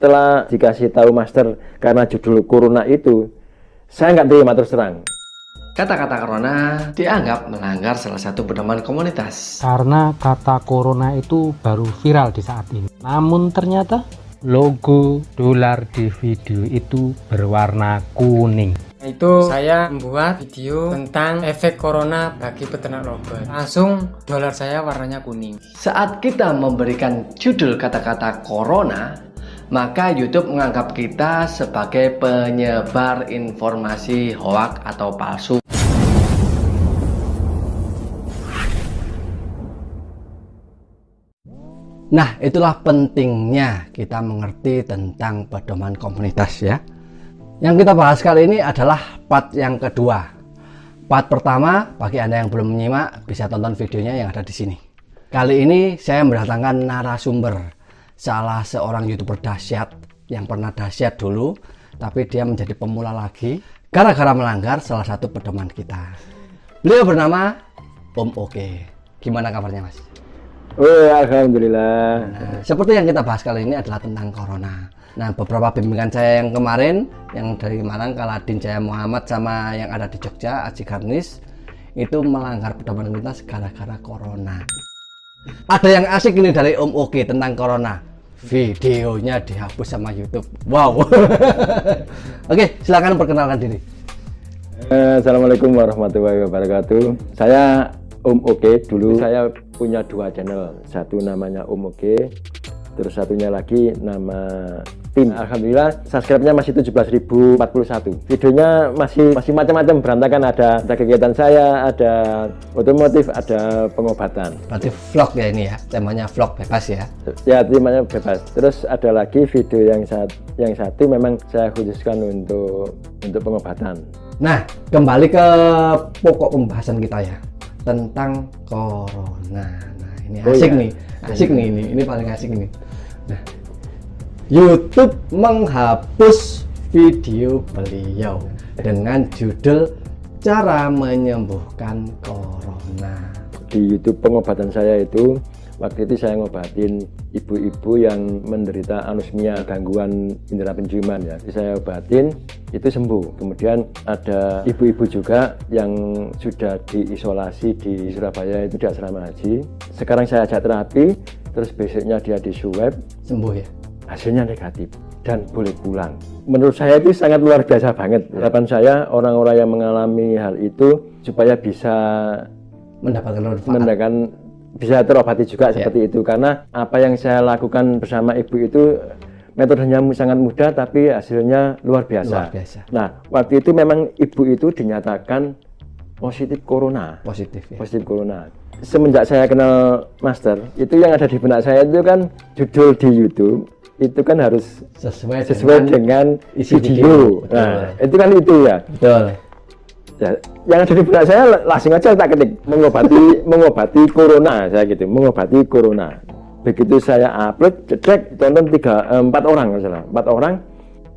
Setelah dikasih tahu Master karena judul Corona itu, saya nggak terima terus terang. Kata-kata Corona dianggap melanggar salah satu pedoman komunitas. Karena kata Corona itu baru viral di saat ini. Namun ternyata logo dolar di video itu berwarna kuning. Itu saya membuat video tentang efek corona bagi peternak robot. Langsung dolar saya warnanya kuning. Saat kita memberikan judul kata-kata Corona, maka YouTube menganggap kita sebagai penyebar informasi hoak atau palsu. Nah, itulah pentingnya kita mengerti tentang pedoman komunitas ya. Yang kita bahas kali ini adalah part yang kedua. Part pertama, bagi Anda yang belum menyimak, bisa tonton videonya yang ada di sini. Kali ini saya mendatangkan narasumber, salah seorang YouTuber dahsyat yang pernah dahsyat dulu, tapi dia menjadi pemula lagi gara-gara melanggar salah satu pedoman kita. Beliau bernama Om Oke. Gimana kabarnya, Mas? Alhamdulillah. Nah, seperti yang kita bahas kali ini adalah tentang Corona. Nah, beberapa bimbingan saya yang kemarin, yang dari Malang, Kaladin Jaya Muhammad, sama yang ada di Jogja, Aji Garnis, itu melanggar pedoman komunitas gara-gara Corona. Ada yang asik ini dari Om Oke tentang Corona. Videonya dihapus sama YouTube. Wow. Oke, silakan perkenalkan diri. Assalamualaikum warahmatullahi wabarakatuh. Saya Om Oke. Dulu saya punya dua channel. Satu namanya Om Oke, terus satunya lagi nama Tim. Alhamdulillah subscribe-nya masih 17.041. Videonya masih macam-macam, berantakan. Ada kegiatan saya, ada otomotif, ada pengobatan. Berarti vlog ya ini ya, temanya vlog bebas ya. Ya, temanya bebas. Terus ada lagi video yang satu memang saya khususkan untuk pengobatan. Nah, kembali ke pokok pembahasan kita ya, tentang Corona. Nah, ini asik nih. Asik nih ini paling asik nih. Nah, YouTube menghapus video beliau dengan judul Cara Menyembuhkan Corona. Di YouTube pengobatan saya itu, waktu itu saya ngobatin ibu-ibu yang menderita anosmia, gangguan indera penciuman ya. Saya obatin, itu sembuh. Kemudian ada ibu-ibu juga yang sudah diisolasi di Surabaya, itu di asrama haji. Sekarang saya ajak terapi, terus besoknya dia di swab, Sembuh ya? hasilnya negatif dan boleh pulang. Menurut saya itu sangat luar biasa banget. Harapan saya orang-orang yang mengalami hal itu supaya bisa mendapatkan bisa terobati juga seperti itu. Karena apa yang saya lakukan bersama ibu itu metodenya sangat mudah tapi hasilnya luar biasa. Nah, waktu itu memang ibu itu dinyatakan positif corona. Positif ya? Positif corona. Semenjak saya kenal Master, itu yang ada di benak saya itu kan judul di YouTube itu kan harus sesuai dengan isi video. Nah, itu kan itu ya. Betul. Ya, yang ada di benak saya langsung aja tak ketik mengobati corona, saya gitu, mengobati corona. Begitu saya upload, cek tonton 4 orang misalnya, 4 orang.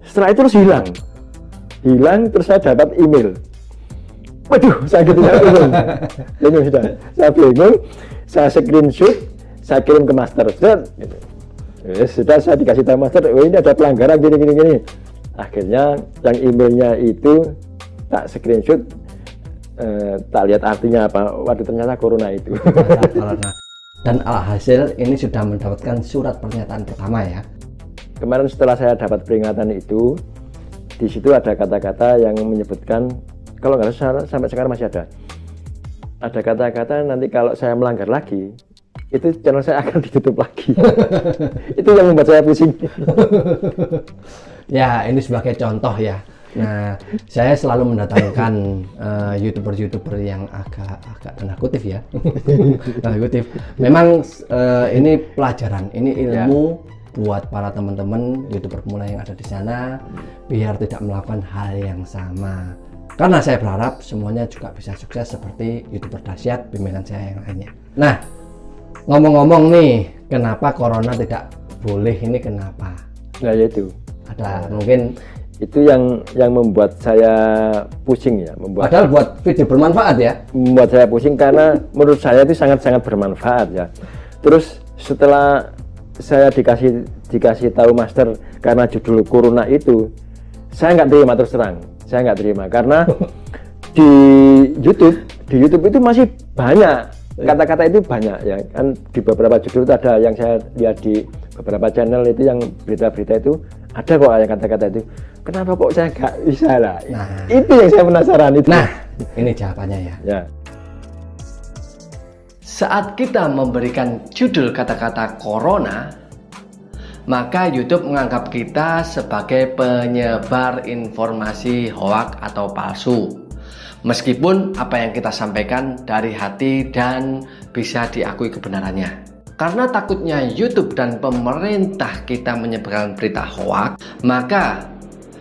Setelah itu terus hilang terus saya dapat email. Waduh, saya gitu bingung sudah. Saya bingung, saya screenshot, saya kirim ke Master. Gitu. Sudah saya dikasih tahu Master, oh ini ada pelanggaran gini. Akhirnya yang emailnya itu tak screenshot, tak lihat artinya apa. Waduh, ternyata corona itu. Dan alhasil ini sudah mendapatkan surat pernyataan pertama ya. Kemarin setelah saya dapat peringatan itu, di situ ada kata-kata yang menyebutkan, kalau nggak salah sampai sekarang masih ada kata-kata nanti kalau saya melanggar lagi, itu channel saya akan ditutup lagi. Itu yang membuat saya pusing. Ya, ini sebagai contoh ya. Nah, saya selalu mendatangkan YouTuber yang agak tanda kutip ya. Tanda kutip. Memang ini pelajaran, ini ilmu buat para teman-teman YouTuber pemula yang ada di sana biar tidak melakukan hal yang sama. Karena saya berharap semuanya juga bisa sukses seperti YouTuber dahsyat bimbingan saya yang lainnya. Nah, ngomong-ngomong nih, kenapa Corona tidak boleh ini kenapa? Nah, yaitu ada mungkin itu yang membuat saya pusing ya, padahal buat video bermanfaat ya, membuat saya pusing karena menurut saya itu sangat-sangat bermanfaat ya. Terus setelah saya dikasih tahu master karena judul corona itu, saya nggak terima, terus terang saya nggak terima, karena di YouTube itu masih banyak kata-kata itu, banyak ya kan. Di beberapa judul itu ada, yang saya lihat di beberapa channel itu yang berita-berita itu ada kok yang kata-kata itu. Kenapa kok saya nggak bisa lah? Nah, itu yang saya penasaran itu. Nah, ini jawabannya ya. Ya. Saat kita memberikan judul kata-kata corona, maka YouTube menganggap kita sebagai penyebar informasi hoak atau palsu. Meskipun apa yang kita sampaikan dari hati dan bisa diakui kebenarannya. Karena takutnya YouTube dan pemerintah kita menyebarkan berita hoak, maka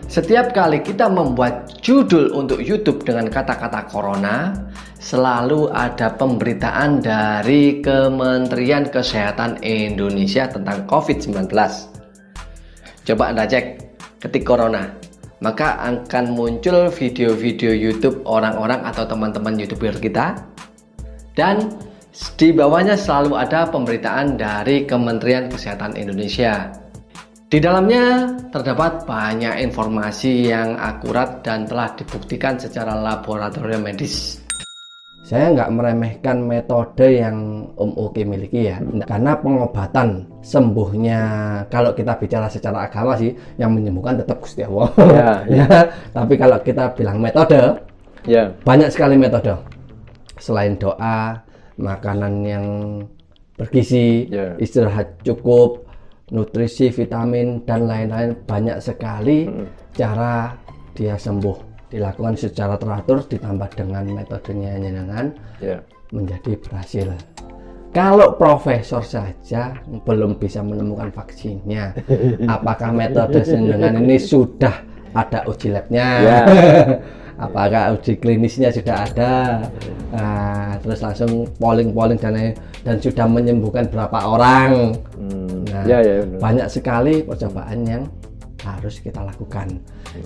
setiap kali kita membuat judul untuk YouTube dengan kata-kata corona, selalu ada pemberitaan dari Kementerian Kesehatan Indonesia tentang COVID-19. Coba Anda cek, ketik corona, maka akan muncul video-video YouTube orang-orang atau teman-teman YouTuber kita, dan di bawahnya selalu ada pemberitaan dari Kementerian Kesehatan Indonesia. Di dalamnya terdapat banyak informasi yang akurat dan telah dibuktikan secara laboratorium medis. Saya nggak meremehkan metode yang Om Oki miliki ya, karena pengobatan sembuhnya, kalau kita bicara secara agama sih, yang menyembuhkan tetap Gusti Allah. Ya. Tapi kalau kita bilang metode, Ya. banyak sekali metode. Selain doa, makanan yang bergizi, Ya. istirahat cukup, nutrisi, vitamin, dan lain-lain, banyak sekali cara dia sembuh. Dilakukan secara teratur, ditambah dengan metodenya jenengan, Ya. menjadi berhasil. Kalau profesor saja belum bisa menemukan vaksinnya, apakah metode jenengan ini sudah ada uji labnya? Ya. Apakah uji klinisnya sudah ada? Nah, terus langsung polling dan sudah menyembuhkan berapa orang? Nah, Ya, benar. banyak sekali percobaan yang harus kita lakukan.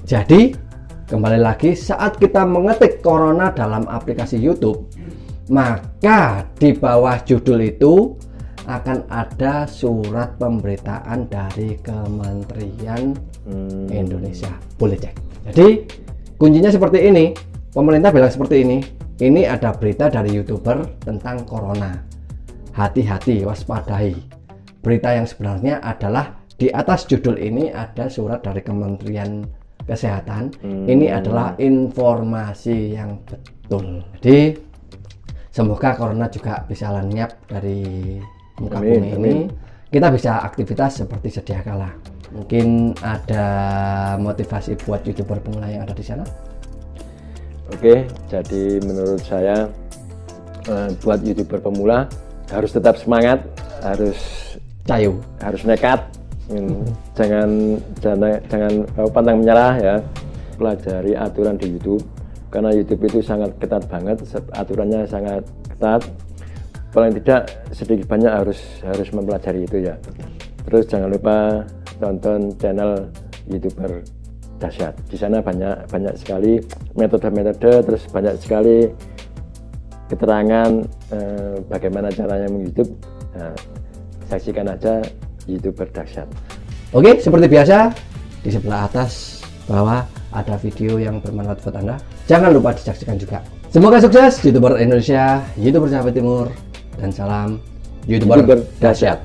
Jadi kembali lagi, saat kita mengetik corona dalam aplikasi YouTube, maka di bawah judul itu akan ada surat pemberitaan dari Kementerian Indonesia. Boleh cek. Jadi kuncinya seperti ini. Pemerintah bilang seperti ini ada berita dari YouTuber tentang corona. Hati-hati, waspadai. Berita yang sebenarnya adalah di atas judul ini ada surat dari Kementerian Kesehatan. Ini adalah informasi yang betul. Jadi semoga corona juga bisa lenyap dari muka bumi ini. Kita bisa aktivitas seperti sedia kala. Mungkin ada motivasi buat YouTuber pemula yang ada di sana. Oke, jadi menurut saya buat YouTuber pemula harus tetap semangat, harus nekat. Jangan pantang menyerah ya. Pelajari aturan di YouTube, karena YouTube itu sangat ketat banget, aturannya sangat ketat. Paling tidak sedikit banyak harus mempelajari itu ya. Terus jangan lupa nonton channel YouTuber Dahsyat. Di sana banyak sekali metode-metode, terus banyak sekali keterangan bagaimana caranya meng-YouTube. Nah, saksikan aja YouTuber Dahsyat. Oke, seperti biasa di sebelah atas bawah ada video yang bermanfaat buat Anda. Jangan lupa disaksikan juga. Semoga sukses YouTuber Indonesia, YouTuber Jawa Timur, dan salam YouTuber Dahsyat.